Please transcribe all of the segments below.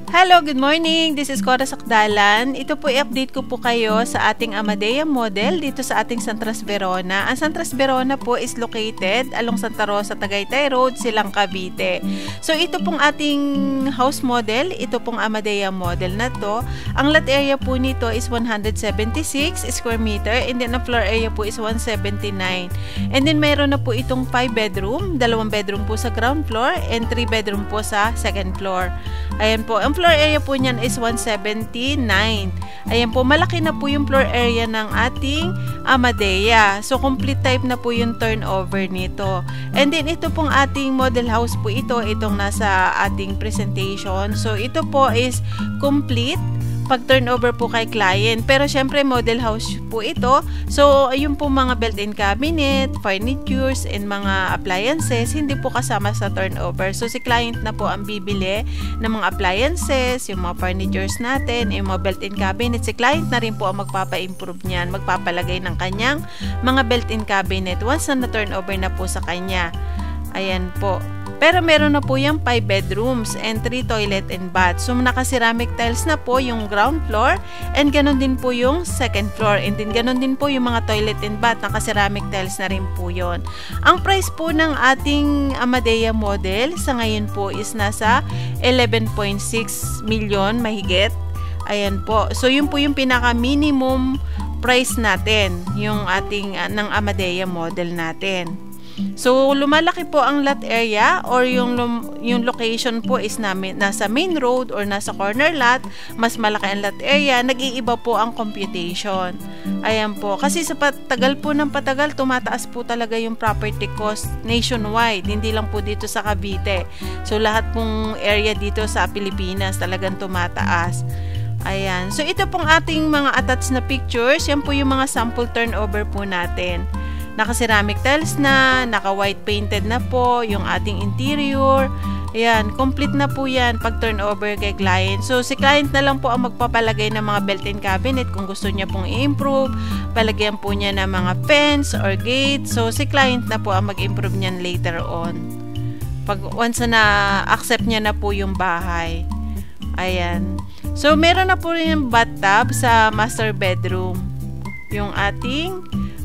Hello, good morning! This is Cora Sakdalan. Ito po i-update ko po kayo sa ating Amadea model dito sa ating Santras Verona. Ang Santras Verona po is located along Santa Rosa, Tagaytay Road, Silang, Cavite. So ito pong ating house model, ito pong Amadea model na to. Ang lot area po nito is 176 square meter and then ang floor area po is 179. And then meron na po itong 5 bedroom, 2 bedroom po sa ground floor and 3 bedroom po sa second floor. Ayan po, ang floor area po niyan is 179. Ayan po, malaki na po yung floor area ng ating Amadea. So, complete type na po yung turnover nito. And then, ito pong ating model house po ito, itong nasa ating presentation. So, ito po is complete pag turnover po kay client. Pero syempre model house po ito. So yung po mga built-in cabinet, furnitures, and mga appliances hindi po kasama sa turnover. So si client na po ang bibili ng mga appliances, yung mga furnitures natin, yung mga built-in cabinet. Si client na rin po ang magpapa-improve niyan, magpapalagay ng kanyang mga built-in cabinet once na turnover na po sa kanya. Ayan po. Pero meron na po yung 5 bedrooms and 3 toilet and bath. So, naka-ceramic tiles na po yung ground floor and ganun din po yung second floor. And then, ganun din po yung mga toilet and bath. Naka-ceramic tiles na rin po yun. Ang price po ng ating Amadea model sa ngayon po is nasa 11.6 million mahigit. Ayan po. So, yun po yung pinaka-minimum price natin, yung ating ng Amadea model natin. So, lumalaki po ang lot area or yung location po is nasa main road or nasa corner lot, mas malaki ang lot area, nag-iiba po ang computation. Ayan po. Kasi sa patagal po ng patagal, tumataas po talaga yung property cost nationwide, hindi lang po dito sa Cavite. So, lahat pong area dito sa Pilipinas talagang tumataas. Ayan. So, ito pong ating mga attached na pictures. Yan po yung mga sample turnover po natin. Naka-ceramic tiles na, naka-white painted na po yung ating interior. Ayan, complete na po yan pag turnover kay client. So, si client na lang po ang magpapalagay ng mga built-in cabinet kung gusto niya pong i-improve. Palagyan po niya ng mga fence or gate. So, si client na po ang mag-improve niyan later on. Pag once na accept niya na po yung bahay. Ayan. So, meron na po rin yung bathtub sa master bedroom. Yung ating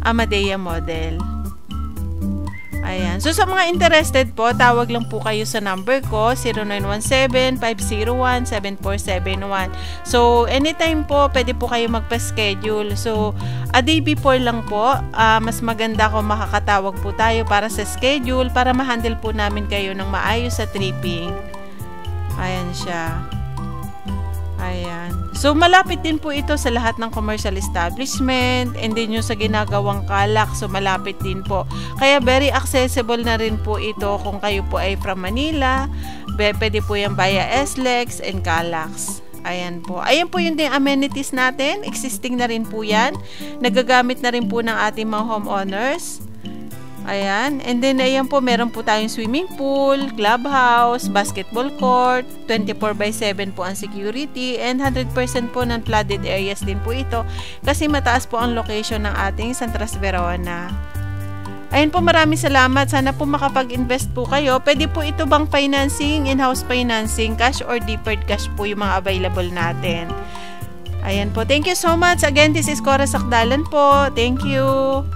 Amadea model. Ayan. So, sa mga interested po, tawag lang po kayo sa number ko, 0917-501-7471. So, anytime po, pwede po kayo magpa-schedule. So, a day before lang po, mas maganda kung makakatawag po tayo para sa schedule, para ma-handle po namin kayo ng maayos sa tripping. Ayan siya. Ayan. So, malapit din po ito sa lahat ng commercial establishment and then yung sa ginagawang kalak. So, malapit din po. Kaya, very accessible na rin po ito kung kayo po ay from Manila. Pwede po yan via SLEX and Calax. Ayan po. Ayan po yung amenities natin. Existing na rin po yan. Nagagamit na rin po ng ating mga homeowners. Ayan. And then, ayan po, meron po tayong swimming pool, clubhouse, basketball court, 24/7 po ang security, and 100% po ng flooded areas din po ito kasi mataas po ang location ng ating Santras Verona. Ayan po, maraming salamat. Sana po makapag-invest po kayo. Pwede po ito bang financing, in-house financing, cash or deferred cash po yung mga available natin. Ayan po. Thank you so much. Again, this is Cora Sakdalan po. Thank you.